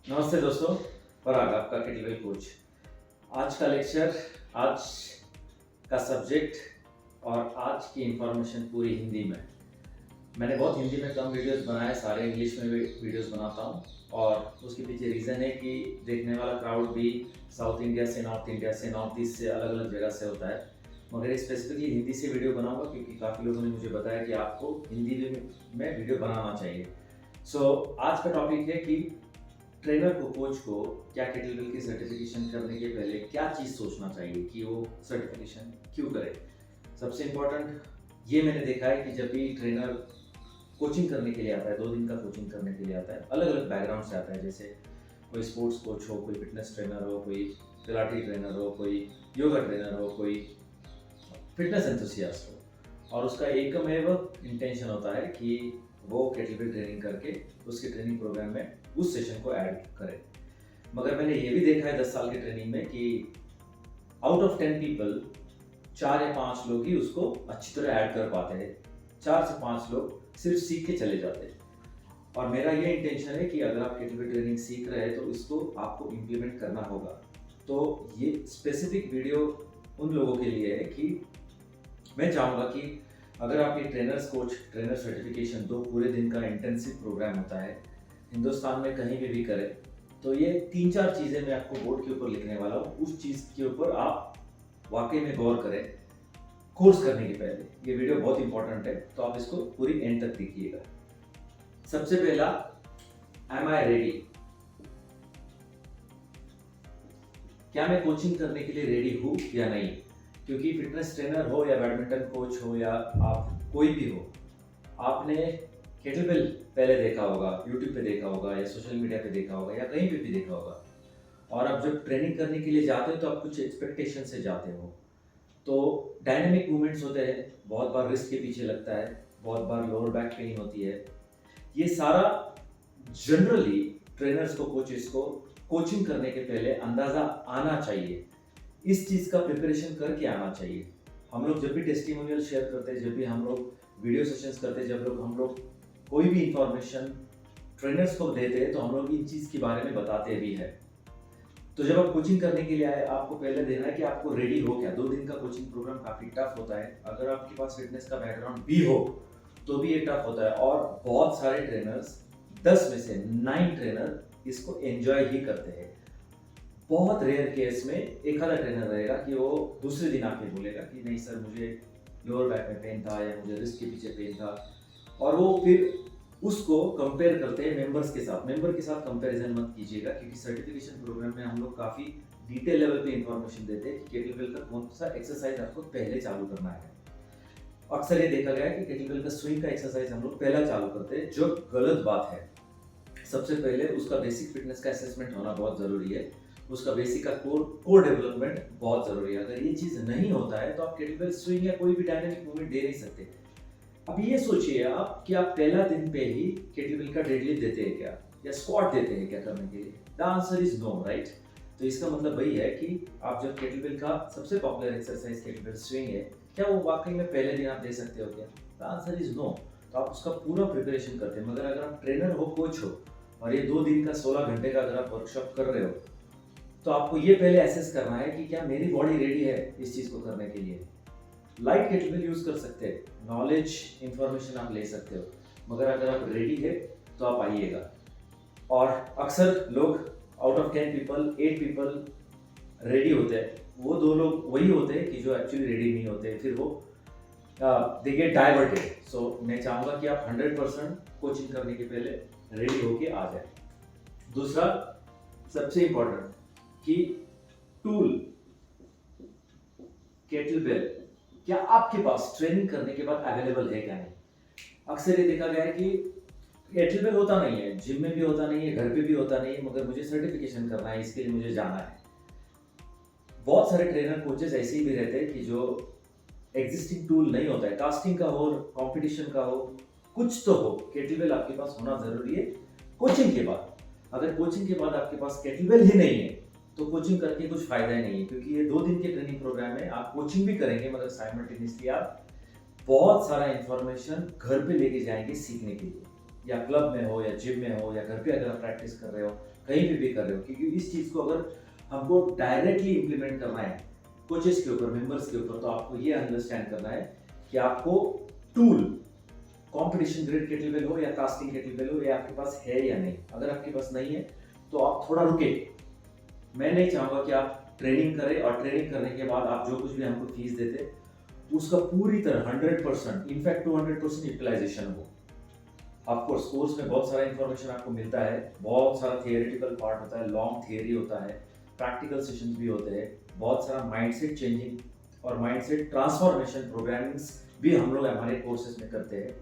नमस्ते दोस्तों, पराग आपका केटलबेल कोच। आज का लेक्चर, आज का सब्जेक्ट और आज की इंफॉर्मेशन पूरी हिंदी में। मैंने बहुत हिंदी में कम वीडियोस बनाए, सारे इंग्लिश में भी वीडियोस बनाता हूँ और उसके पीछे रीज़न है कि देखने वाला क्राउड भी साउथ इंडिया से, नॉर्थ इंडिया से, नॉर्थ ईस्ट से, अलग अलग जगह से होता है। मगर स्पेसिफिकली हिंदी से वीडियो बनाऊंगा क्योंकि काफ़ी लोगों ने मुझे बताया कि आपको हिंदी में वीडियो बनाना चाहिए। आज का टॉपिक है कि ट्रेनर को, कोच को क्या केटलबेल की सर्टिफिकेशन करने के पहले क्या चीज़ सोचना चाहिए कि वो सर्टिफिकेशन क्यों करे। सबसे इम्पोर्टेंट ये मैंने देखा है कि जब भी ट्रेनर कोचिंग करने के लिए आता है, 2 दिन का कोचिंग करने के लिए आता है, अलग अलग बैकग्राउंड से आता है। जैसे कोई स्पोर्ट्स कोच हो, कोई फिटनेस ट्रेनर हो, कोई पिलाटी ट्रेनर हो, कोई योगा ट्रेनर हो, कोई फिटनेस एंथुसियास्ट हो, और उसका एकमेव इंटेंशन होता है कि वो केटलबेल ट्रेनिंग करके उसके ट्रेनिंग प्रोग्राम में उस सेशन को ऐड करें। मगर मैंने ये भी देखा है 10 साल की ट्रेनिंग में कि आउट ऑफ 10 पीपल 4 या 5 लोग ही उसको अच्छी तरह ऐड कर पाते हैं। 4 से 5 लोग सिर्फ सीख के चले जाते हैं। और मेरा ये इंटेंशन है कि अगर आप केटलबेल ट्रेनिंग सीख रहे हैं तो इसको आपको इम्प्लीमेंट करना होगा। तो ये स्पेसिफिक वीडियो उन लोगों के लिए है कि मैं चाहूँगा कि अगर आप ये ट्रेनर सर्टिफिकेशन 2 पूरे दिन का इंटेंसिव प्रोग्राम होता है, हिंदुस्तान में कहीं भी करें, तो ये 3-4 चीज़ें मैं आपको बोर्ड के ऊपर लिखने वाला हूँ। उस चीज़ के ऊपर आप वाकई में गौर करें कोर्स करने के पहले। ये वीडियो बहुत इंपॉर्टेंट है, तो आप इसको पूरी एंड तक देखिएगा। सबसे पहला, एम आई रेडी? क्या मैं कोचिंग करने के लिए रेडी हूँ या नहीं? क्योंकि फिटनेस ट्रेनर हो या बैडमिंटन कोच हो या आप कोई भी हो, आपने केटलबेल पहले देखा होगा, यूट्यूब पे देखा होगा या सोशल मीडिया पे देखा होगा या कहीं पे भी देखा होगा। और अब जब ट्रेनिंग करने के लिए जाते हो तो आप कुछ एक्सपेक्टेशन से जाते हो। तो डायनेमिक मूवमेंट्स होते हैं, बहुत बार रिस्ट के पीछे लगता है, बहुत बार लोअर बैक पेन होती है। ये सारा जनरली ट्रेनर्स को, कोचेस को कोचिंग करने के पहले अंदाज़ा आना चाहिए। इस चीज़ का प्रिपरेशन करके आना चाहिए। हम लोग जब भी टेस्टिमोनियल शेयर करते हैं, जब भी हम लोग वीडियो सेशंस करते हैं, जब हम लोग कोई भी इंफॉर्मेशन ट्रेनर्स को देते हैं, तो हम लोग इन चीज़ के बारे में बताते भी हैं। तो जब आप कोचिंग करने के लिए आए, आपको पहले देना है कि आपको रेडी हो क्या। 2 दिन का कोचिंग प्रोग्राम काफ़ी टफ होता है। अगर आपके पास फिटनेस का बैकग्राउंड भी हो तो भी ये टफ होता है। और बहुत सारे ट्रेनर्स, 10 में से 9 ट्रेनर इसको एंजॉय ही करते हैं। बहुत रेयर केस में एक आधा ट्रेनर रहेगा कि वो दूसरे दिन आके बोलेगा कि नहीं सर, मुझे लोअर बैक में पेन था या मुझे रिस्ट के पीछे पेन था, और वो फिर उसको कंपेयर करते हैं मेंबर्स के साथ। मेंबर के साथ कंपैरिजन मत कीजिएगा, क्योंकि सर्टिफिकेशन प्रोग्राम में हम लोग काफ़ी डिटेल लेवल पे इंफॉर्मेशन देते हैं कि केटलबेल का कौन सा एक्सरसाइज आपको पहले चालू करना है। अक्सर ये देखा गया है कि केटलबेल का स्विंग का एक्सरसाइज हम लोग पहला चालू करते हैं, जो गलत बात है। सबसे पहले उसका बेसिक फिटनेस का असेसमेंट होना बहुत ज़रूरी है। उसका बेसिक का कोर डेवलपमेंट बहुत ज़रूरी है। अगर ये चीज़ नहीं होता है तो आप केटलबेल स्विंग या कोई भी डायनामिक मूवमेंट दे नहीं सकते। अब ये सोचिए आप कि आप पहला दिन पे ही केटलबेल का डेडलिफ्ट देते हैं क्या, या स्क्वाट देते हैं क्या करने के लिए? The answer is no, right? तो इसका मतलब वही है कि आप जब केटलबेल का सबसे पॉपुलर एक्सरसाइज केटलबेल स्विंग है, क्या वो वाकई में पहले दिन आप दे सकते हो क्या? The answer is no. तो आप उसका पूरा प्रिपरेशन करते हैं। मगर अगर आप ट्रेनर हो, कोच हो, और ये 2 दिन का 16 घंटे का अगर आप वर्कशॉप कर रहे हो, तो आपको ये पहले एसेस करना है कि क्या मेरी बॉडी रेडी है इस चीज़ को करने के लिए। लाइट केटलबेल यूज़ कर सकते हैं, नॉलेज इंफॉर्मेशन आप ले सकते हो, मगर अगर आप रेडी है तो आप आइएगा। और अक्सर लोग out of 10 people 8 people ready होते हैं, वो 2 लोग वही होते हैं कि जो एक्चुअली रेडी नहीं होते, फिर वो दे गेट डाइवर्टेड। सो मैं चाहूँगा कि आप 100% कोचिंग करने के पहले रेडी होके आ जाए। दूसरा, सबसे इंपॉर्टेंट कि टूल केटलबेल क्या आपके पास ट्रेनिंग करने के बाद अवेलेबल है क्या नहीं। अक्सर ये देखा गया है कि केटलबेल होता नहीं है, जिम में भी होता नहीं है, घर पे भी होता नहीं है, मगर मुझे सर्टिफिकेशन करना है, इसके लिए मुझे जाना है। बहुत सारे ट्रेनर कोचेस ऐसे ही भी रहते हैं कि जो एग्जिस्टिंग टूल नहीं होता है, कास्टिंग का हो, कंपटीशन का हो, कुछ तो हो, केटलबेल आपके पास होना जरूरी है कोचिंग के बाद। अगर कोचिंग के बाद आपके पास केटलबेल ही नहीं है तो कोचिंग करके कुछ फायदा ही नहीं है, क्योंकि ये 2 दिन के ट्रेनिंग प्रोग्राम है। आप कोचिंग भी करेंगे मगर साइमल्टेनियसली आप बहुत सारा इंफॉर्मेशन घर पे लेके जाएंगे सीखने के लिए, या क्लब में हो या जिम में हो या घर पे अगर आप प्रैक्टिस कर रहे हो, कहीं भी कर रहे हो, क्योंकि इस चीज़ को अगर हमको डायरेक्टली इम्प्लीमेंट करना है कोचेस के ऊपर, मेंबर्स के ऊपर, तो आपको ये अंडरस्टैंड करना है कि आपको टूल, कंपटीशन ग्रेड केटलबेल हो या कास्टिंग केटलबेल हो, ये आपके पास है या नहीं। अगर आपके पास नहीं है तो आप थोड़ा रुके। मैं नहीं चाहूँगा कि आप ट्रेनिंग करें और ट्रेनिंग करने के बाद आप जो कुछ भी हमको फीस देते उसका पूरी तरह 100%, इनफैक्ट 200% यूटिलाइजेशन हो। ऑफकोर्स कोर्स में बहुत सारा इंफॉर्मेशन आपको मिलता है, बहुत सारा थियोरेटिकल पार्ट होता है, लॉन्ग थियरी होता है, प्रैक्टिकल सेशंस भी होते हैं, बहुत सारा माइंडसेट चेंजिंग और माइंडसेट ट्रांसफॉर्मेशन प्रोग्रामिंग्स भी हम लोग हमारे कोर्सेज में करते हैं।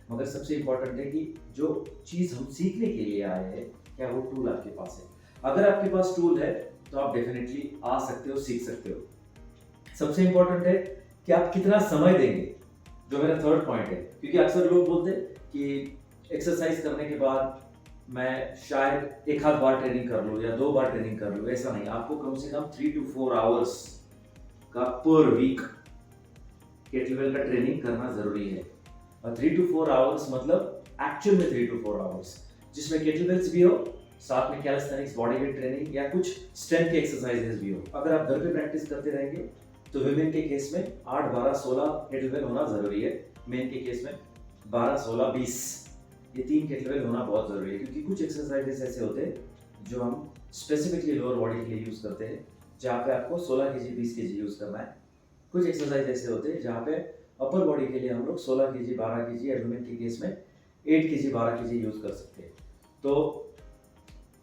मगर सबसे इम्पोर्टेंट है कि जो चीज़ हम सीखने के लिए आए हैं, क्या वो टूल आपके पास है। अगर आपके पास टूल है तो आप डेफिनेटली आ सकते हो, सीख सकते हो। सबसे इम्पोर्टेंट है कि आप कितना समय देंगे, जो मेरा थर्ड पॉइंट है। क्योंकि अक्सर लोग बोलते हैं कि एक्सरसाइज करने के बाद मैं शायद एक आध बार ट्रेनिंग कर लूँ या 2 बार ट्रेनिंग कर लूँ, ऐसा नहीं। आपको कम से कम 3 to 4 आवर्स का पर वीक केटलबेल का ट्रेनिंग करना जरूरी है। और 3 to 4 आवर्स मतलब एक्चुअल में 3 to 4 आवर्स, जिसमें केटलबेल्स भी हो, साथ में कैलिस्थेनिक्स, बॉडी वेट ट्रेनिंग या कुछ स्ट्रेंथ के एक्सरसाइजेस भी हो। अगर आप घर पे प्रैक्टिस करते रहेंगे तो विमेन के केस में 8, 12, 16 केटलबेल होना जरूरी है। मेन के केस में 12, 16, 20 ये 3 केटलबेल होना बहुत जरूरी है। क्योंकि कुछ एक्सरसाइजेस ऐसे होते हैं जो हम स्पेसिफिकली लोअर बॉडी के लिए यूज करते हैं, जहाँ पे आपको 16 kg 20 kg यूज करना है। कुछ एक्सरसाइज ऐसे होते हैं जहाँ पे अपर बॉडी के लिए हम लोग 16 kg 12 kg या वुमेन के केस में 8 kg 12 kg यूज कर सकते हैं। तो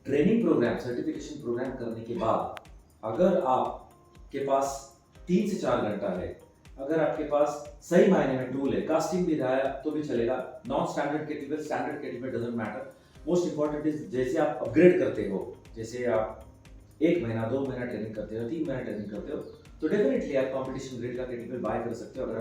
ट्रेनिंग प्रोग्राम, सर्टिफिकेशन प्रोग्राम करने के बाद अगर आपके पास 3 से 4 घंटा है, अगर आपके पास सही मायने में टूल है, कास्टिंग भी रहा है तो भी चलेगा, non standard kettlebell, standard kettlebell doesn't matter. Most important is जैसे आप अपग्रेड करते हो, जैसे आप 1 महीना 2 महीना ट्रेनिंग करते हो, 3 महीना ट्रेनिंग करते हो, तो डेफिनेटली आप कंपटीशन ग्रेड का केटलबेल बाय कर सकते हो। अगर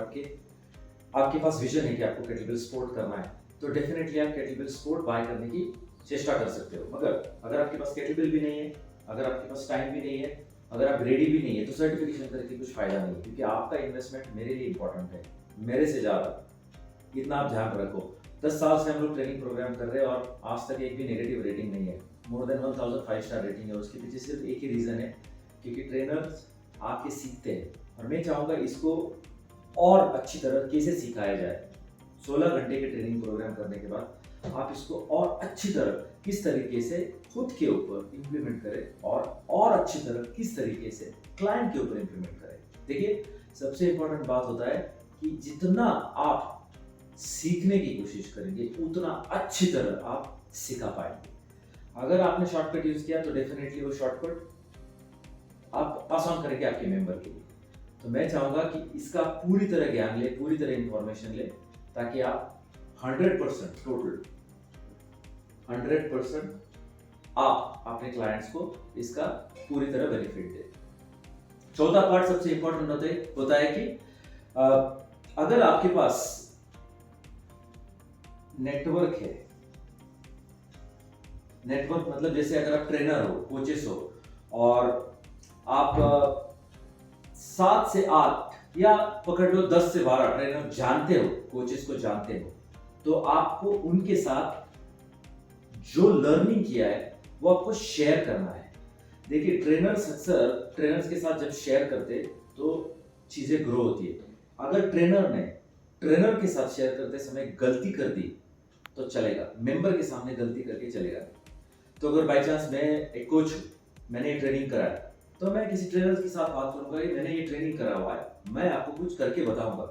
आपके पास विजन है कि आपको केटलबेल स्पोर्ट करना है, तो डेफिनेटली आप केटलबेल स्पोर्ट बाय करने की चेष्टा कर सकते हो। मगर अगर आपके पास केटलबेल भी नहीं है, अगर आपके पास टाइम भी नहीं है, अगर आप रेडी भी नहीं है, तो सर्टिफिकेशन करके कुछ फायदा नहीं है। क्योंकि आपका इन्वेस्टमेंट मेरे लिए इंपॉर्टेंट है, मेरे से ज़्यादा, इतना आप ध्यान रखो। 10 साल से हम लोग ट्रेनिंग प्रोग्राम कर रहे हैं और आज तक एक भी नेगेटिव रेटिंग नहीं है। मोर देन 1000 5 स्टार रेटिंग है। उसके पीछे सिर्फ एक ही रीज़न है, क्योंकि ट्रेनर्स आके सीखते हैं और मैं चाहूँगा इसको और अच्छी तरह कैसे सिखाया जाए। 16 घंटे के ट्रेनिंग प्रोग्राम करने के बाद आप इसको और अच्छी तरह किस तरीके से खुद के ऊपर इम्प्लीमेंट करें और अच्छी तरह किस तरीके से क्लाइंट के ऊपर इम्प्लीमेंट करें। देखिए, सबसे इंपॉर्टेंट बात होता है कि जितना आप सीखने की कोशिश करेंगे उतना अच्छी तरह आप सिखा पाएंगे। अगर आपने शॉर्टकट यूज किया तो डेफिनेटली वो शॉर्टकट आप पास ऑन करेंगे आपके मेंबर के लिए। तो मैं चाहूंगा कि इसका पूरी तरह ज्ञान ले, पूरी तरह इंफॉर्मेशन ले, ताकि आप 100% टोटल 100% आप अपने क्लाइंट्स को इसका पूरी तरह बेनिफिट दे। चौथा पार्ट सबसे इंपॉर्टेंट होता है कि अगर आपके पास नेटवर्क है, नेटवर्क मतलब जैसे अगर आप ट्रेनर हो, कोचेस हो और आप 7 से 8 या पकड़ लो 10 से 12 ट्रेनर जानते हो, कोचेस को जानते हो, तो आपको उनके साथ जो लर्निंग किया है वो आपको शेयर करना है। देखिए, ट्रेनर्स अक्सर ट्रेनर्स के साथ जब शेयर करते तो चीजें ग्रो होती है। अगर ट्रेनर ने ट्रेनर के साथ शेयर करते समय गलती कर दी तो चलेगा, मेंबर के सामने गलती करके चलेगा। तो अगर बाई चांस मैं एक कोच हूँ, मैंने ये ट्रेनिंग करा है, तो मैं किसी ट्रेनर के साथ बात करूंगा कि मैंने ये ट्रेनिंग करा हुआ है, मैं आपको कुछ करके बताऊंगा,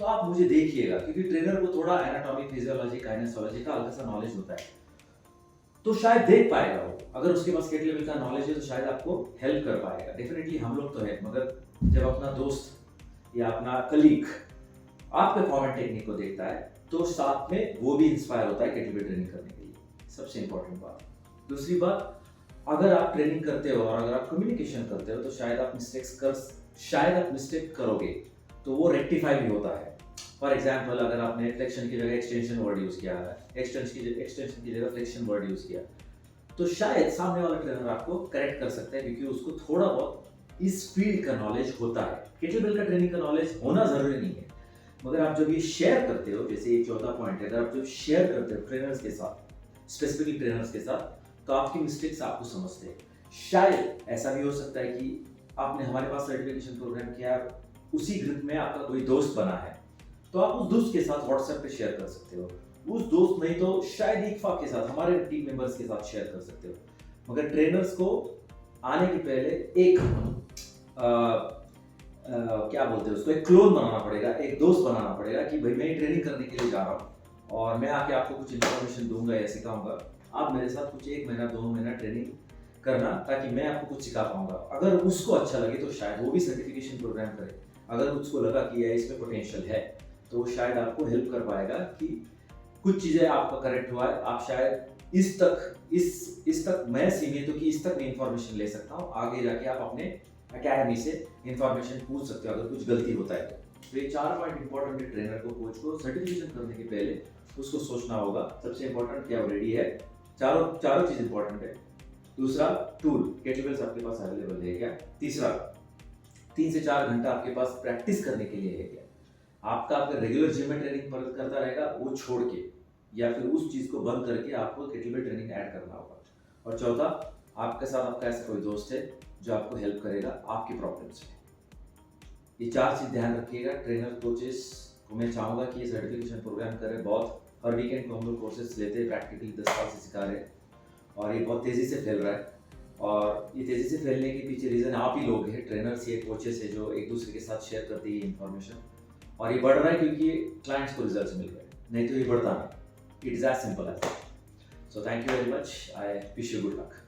तो आप मुझे देखिएगा। क्योंकि ट्रेनर को थोड़ा एनाटॉमी, फिजियोलॉजी, काइनेसोलॉजी का हल्का सा नॉलेज होता है, तो शायद देख पाएगा वो। अगर उसके पास केटलबेल का नॉलेज है तो शायद आपको हेल्प कर पाएगा। डेफिनेटली हम लोग तो है, मगर जब अपना दोस्त या अपना कलीग आपके फॉर्मेट टेक्निक को देखता है तो साथ में वो भी इंस्पायर होता है केटलबेल ट्रेनिंग करने के लिए। सबसे इंपॉर्टेंट बात। दूसरी बात, अगर आप ट्रेनिंग करते हो और अगर आप कम्युनिकेशन करते हो तो शायद आप मिस्टेक करोगे तो वो रेक्टिफाई भी होता है। फॉर एग्जाम्पल, अगर आपने फ्लेक्शन की जगह एक्सटेंशन वर्ड यूज किया है, एक्सटेंशन की जगह फ्लेक्शन वर्ड यूज किया, तो शायद सामने वाला ट्रेनर आपको करेक्ट कर सकता है, क्योंकि उसको थोड़ा बहुत इस फील्ड का नॉलेज होता है। केटलबेल का ट्रेनिंग का नॉलेज होना जरूरी नहीं है, मगर आप जब ये शेयर करते हो, जैसे ये चौथा पॉइंट है, अगर आप जब शेयर करते हो ट्रेनर्स के साथ, स्पेसिफिकली ट्रेनर्स के साथ, तो आपकी मिस्टेक्स आपको समझते हैं। शायद ऐसा भी हो सकता है कि आपने हमारे पास सर्टिफिकेशन प्रोग्राम किया, उसी ग्रुप में आपका कोई दोस्त बना है, तो आप उस दोस्त के साथ व्हाट्सएप पे शेयर कर सकते हो। उस दोस्त नहीं तो शायद इत्फाक के साथ, हमारे टीम मेंबर्स के साथ शेयर कर सकते हो। मगर ट्रेनर्स को आने के पहले एक क्या बोलते हैं उसको, एक क्लोन बनाना पड़ेगा, एक दोस्त बनाना पड़ेगा कि भाई मैं ट्रेनिंग करने के लिए जा रहा हूँ और मैं आके आपको कुछ इन्फॉर्मेशन दूंगा या सिखाऊंगा, आप मेरे साथ कुछ 1 महीना 2 महीना ट्रेनिंग करना ताकि मैं आपको कुछ सिखा पाऊंगा। अगर उसको अच्छा लगे तो शायद वो भी सर्टिफिकेशन प्रोग्राम करे। अगर उसको लगा कि इसमें पोटेंशियल है तो वो शायद आपको हेल्प कर पाएगा कि कुछ चीज़ें आपका करेक्ट हुआ है, आप शायद इस तक मैं सीमित हूँ कि इस तक मैं इंफॉर्मेशन ले सकता हूँ, आगे जाके आप अपने अकेडमी से इंफॉर्मेशन पूछ सकते हो अगर कुछ गलती होता है तो ये 4 पॉइंट इंपॉर्टेंट है ट्रेनर को, कोच को सर्टिफिकेशन करने के पहले उसको सोचना होगा। सबसे इंपॉर्टेंट क्या वो रेडी है, चारों चीज़ इंपॉर्टेंट है। दूसरा, टूल केटलबेल्स आपके पास अवेलेबल है क्या। तीसरा, 3 से 4 घंटा आपके पास प्रैक्टिस करने के लिए है क्या। आपका अगर रेगुलर जिम में ट्रेनिंग करता रहेगा वो छोड़ के, या फिर उस चीज़ को बंद करके आपको केटलबेल ट्रेनिंग ऐड करना होगा। और चौथा, आपके साथ आपका ऐसा कोई दोस्त है जो आपको हेल्प करेगा आपकी प्रॉब्लम्स में। ये 4 चीज़ ध्यान रखिएगा। ट्रेनर कोचेस को मैं चाहूँगा कि ये सर्टिफिकेशन प्रोग्राम करें, बहुत हर वीकेंड को हम लोग कोर्सेज लेते हैं, प्रैक्टिकली 10 साल से सिखा रहे हैं और ये बहुत तेज़ी से फैल रहा है। और ये तेज़ी से फैलने के पीछे रीज़न आप ही लोग हैं, ट्रेनर्स ये कोचेस है जो एक दूसरे के साथ शेयर करते हैं इन्फॉर्मेशन, और ये बढ़ रहा है क्योंकि क्लाइंट्स को रिजल्ट्स मिल रहे हैं, नहीं तो ये बढ़ता नहीं। It is as simple as that. So thank you very much, I wish you good luck.